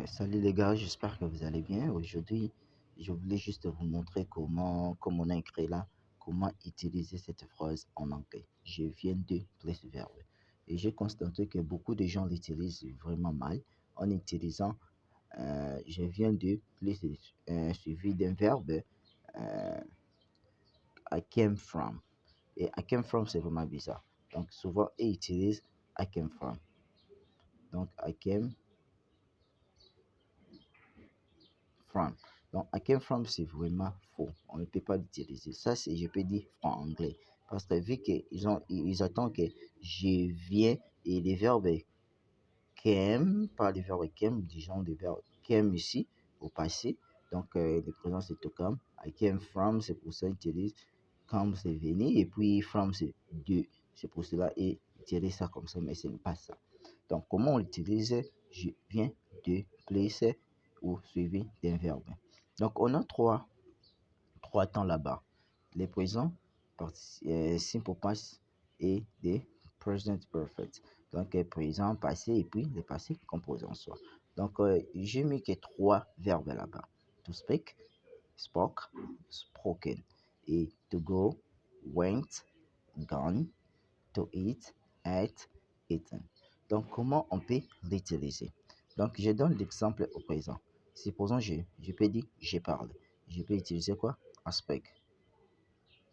Salut les gars, j'espère que vous allez bien. Aujourd'hui, je voulais juste vous montrer comme on a écrit là, comment utiliser cette phrase en anglais. Je viens de plus verbe. Et j'ai constaté que beaucoup de gens l'utilisent vraiment mal en utilisant je viens de plus suivi d'un verbe euh, I came from. Et I came from, c'est vraiment bizarre. Donc souvent, ils utilisent I came from. Donc I came from. Donc, I came from, c'est vraiment faux. On ne peut pas l'utiliser. Ça, c'est, je peux dire en anglais. Parce que vu ils attendent que je viens et les verbes came, pas les verbes came, disons les verbes came ici au passé. Donc, le présent, c'est to come. I came from, c'est pour ça qu'ils utilisent come, c'est venir. Et puis, from, c'est de. C'est pour cela et utiliser ça comme ça, mais ce n'est pas ça. Donc, comment on l'utilise? Je viens de place ou suivi d'un verbe. Donc, on a trois temps là-bas. Les présents, simple past et des present perfect. Donc, présent, passé et puis les passés composés en soi. Donc, j'ai mis que trois verbes là-bas. To speak, spoke, spoken. Et to go, went, gone. To eat, ate, eaten. Donc, comment on peut l'utiliser? Donc, je donne l'exemple au présent. Supposons je peux dire je parle. Je peux utiliser quoi? Aspect.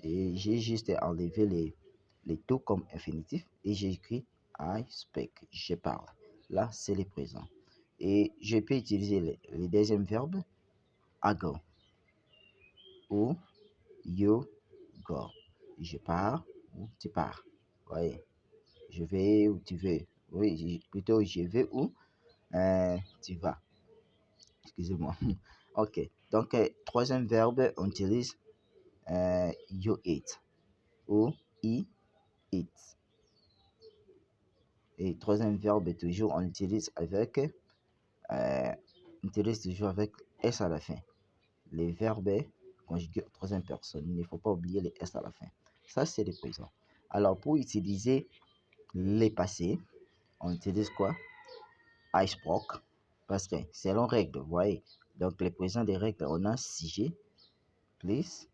Et j'ai juste enlevé les tout comme infinitif et j'ai écrit I speak. Je parle. Là, c'est le présent. Et je peux utiliser le deuxième verbe I go ou you go. Je pars ou tu pars. Voyez. Je vais où tu veux. Oui, plutôt je vais où tu vas. Excusez-moi. Ok. Donc, troisième verbe, on utilise you eat ou he eats. Et troisième verbe, toujours, on utilise toujours avec S à la fin. Les verbes conjugués en troisième personne. Il ne faut pas oublier les S à la fin. Ça, c'est le présent. Alors, pour utiliser les passés, on utilise quoi? I spoke. Parce que selon règle, vous voyez. Donc, les présents des règles, on a sujet, plus,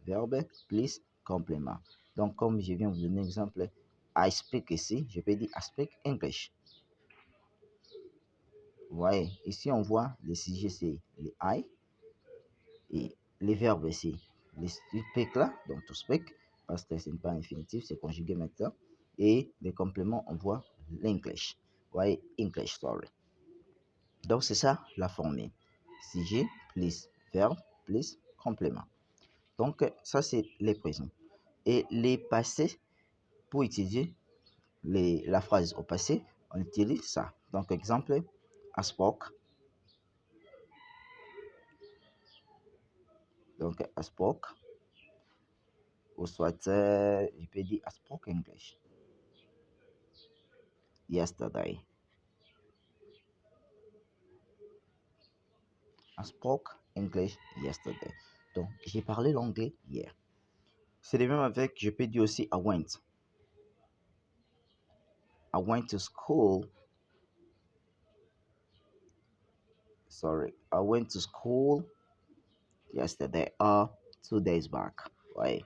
verbe, plus, complément. Donc, comme je viens de vous donner un exemple, I speak ici, je peux dire I speak English. Vous voyez, ici on voit le sujet c'est le I et les verbes c'est le speak là, donc to speak, parce que ce n'est pas infinitif, c'est conjugué maintenant. Et les compléments, on voit l'English. Vous voyez, English, sorry. Donc, c'est ça la formule. Sujet plus verbe plus complément. Donc, ça, c'est les présents. Et les passés, pour utiliser la phrase au passé, on utilise ça. Donc, exemple, I spoke. Donc, I spoke. Ou soit, je peux dire I spoke English yesterday. I spoke English yesterday. Donc, j'ai parlé l'anglais hier. C'est le même avec, je peux dire aussi I went. I went to school. Sorry, I went to school yesterday or 2 days back. Right?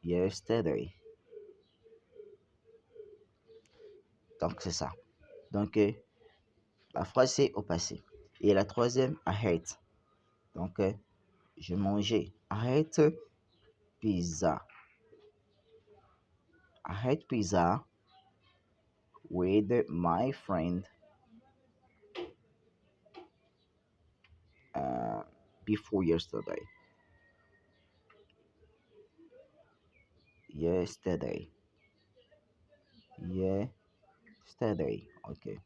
Yesterday. Donc, c'est ça. Donc, la phrase c'est au passé. Et la troisième, I ate. Donc, je mangeais. I ate pizza. I ate pizza with my friend uh, before yesterday. Yesterday. Yesterday. Ok.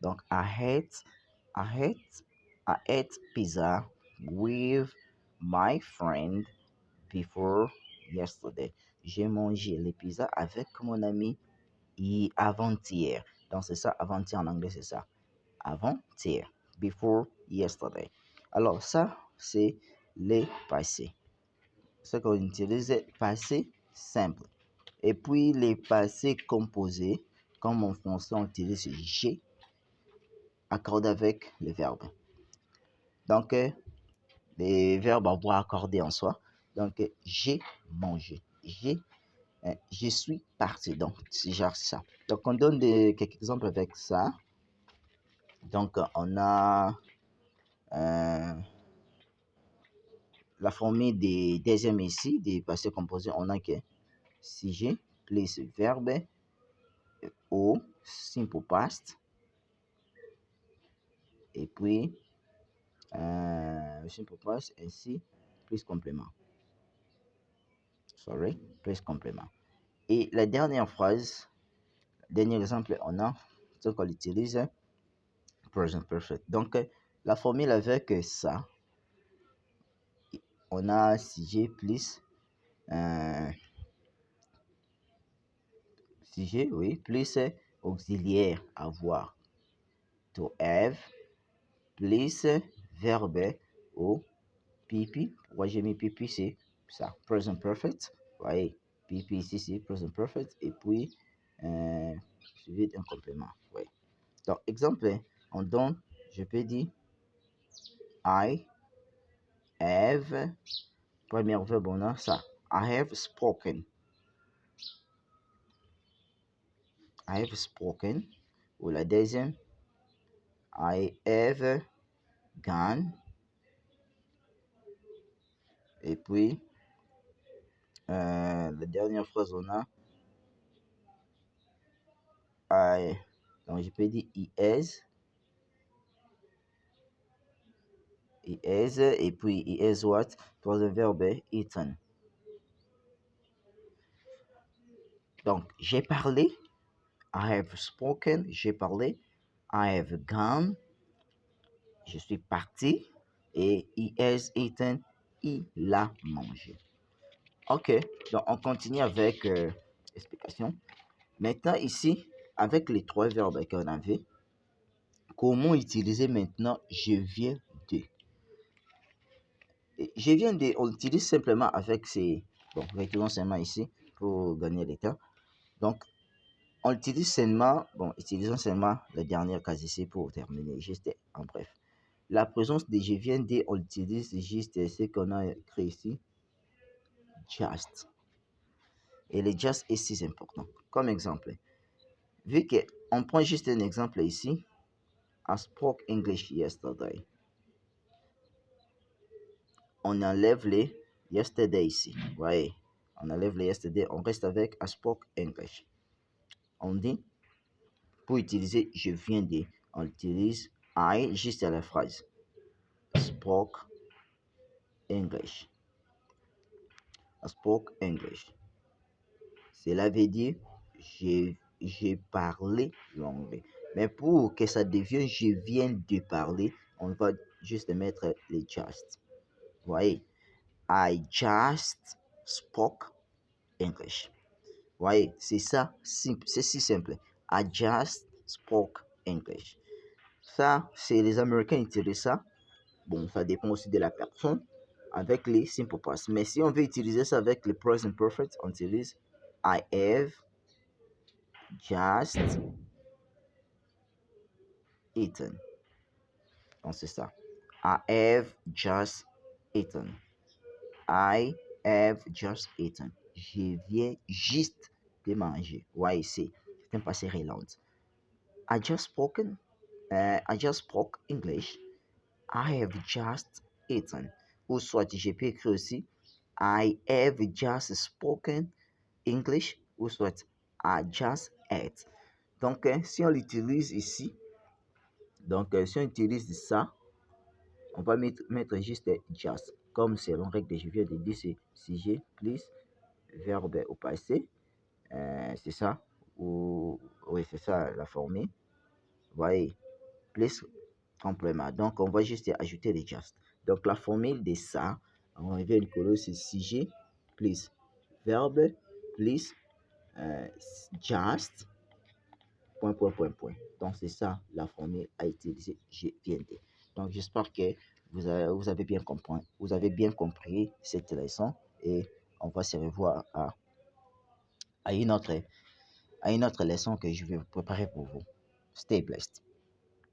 Donc, I ate pizza with my friend before yesterday. J'ai mangé les pizzas avec mon ami avant-hier. Donc, c'est ça, avant-hier en anglais, c'est ça. Avant-hier. Before yesterday. Alors, ça, c'est les passés. Ce qu'on utilise, passé simple. Et puis, les passés composés, comme en français on utilise j'ai, accordé avec le verbe. Donc, les verbes à voix accordée en soi. Donc, j'ai mangé. Je suis parti. Donc, c'est genre ça. Donc, on donne quelques exemples avec ça. Donc, on a la formule des deuxième ici, des passés composés. On a que sujet plus verbe au simple past. Et puis, simple past ainsi plus complément. Plus complément. Et la dernière phrase, dernier exemple, on a ce qu'on utilise present perfect. Donc, la formule avec ça, on a sujet plus sujet, oui, plus auxiliaire, avoir. To have, plus verbe au pp. Pourquoi j'ai mis pp? C'est ça, present perfect. Voyez, pp ici, c'est present perfect. Et puis, suivi d'un complément. Oui. Donc, exemple, on donne, je peux dire I have, premier verbe, on a ça. I have spoken. I have spoken. Ou la deuxième, I have gone. Et puis, la dernière phrase, on a I. Donc, je peux dire he has. He has. Et puis, he has what? Troisième verbe, eaten. Donc, j'ai parlé. I have spoken. J'ai parlé. I have gone. Je suis parti. Et he has eaten. Il a mangé. Ok, donc on continue avec l'explication. Maintenant, ici, avec les trois verbes qu'on avait, comment utiliser maintenant je viens de? Je viens de, on utilise simplement avec ces. Bon, retenons seulement ici pour gagner le temps. Donc, on utilise seulement, bon, utilisons seulement la dernière case ici pour terminer, juste en bref. La présence de je viens de, on utilise juste ce qu'on a écrit ici, just. Et le just ici, c'est important. Comme exemple, vu qu'on prend juste un exemple ici, I spoke English yesterday. On enlève les yesterday ici. Voyez, on enlève les yesterday, on reste avec I spoke English. On dit, pour utiliser je viens de, on utilise I juste à la phrase. Spoke English. I spoke English. Cela veut dire j'ai parlé l'anglais. Mais pour que ça devienne je viens de parler, on va juste mettre les just. Voyez, I just spoke English. Voyez, c'est ça, c'est si simple. I just spoke English. Ça, c'est les Américains qui utilisent ça. Bon, ça dépend aussi de la personne avec les simple past. Mais si on veut utiliser ça avec le present perfect, on utilise I have just eaten. Donc, c'est ça. I have just eaten. I have just eaten. Je viens juste de manger. Ouais, c'est un passé relent. I just spoken. I just spoke English. I have just eaten. Ou soit je peux écrire aussi I have just spoken English. Ou soit I just ate. Donc, si on l'utilise ici, donc si on utilise ça, on va mettre juste just. Comme selon règle de je viens de dire, c'est sujet plus verbe au passé. C'est ça. Ou, oui, c'est ça la formule. Voyez, plus complément. Donc, on va juste ajouter les just. Donc, la formule de ça, on revient une colonne, c'est sujet plus verbe plus just point, point, point, point. Donc, c'est ça la formule à utiliser. Je viens de. Donc, j'espère que vous avez bien compris cette leçon et on va se revoir à une autre à une autre leçon que je vais vous préparer pour vous. Stay blessed.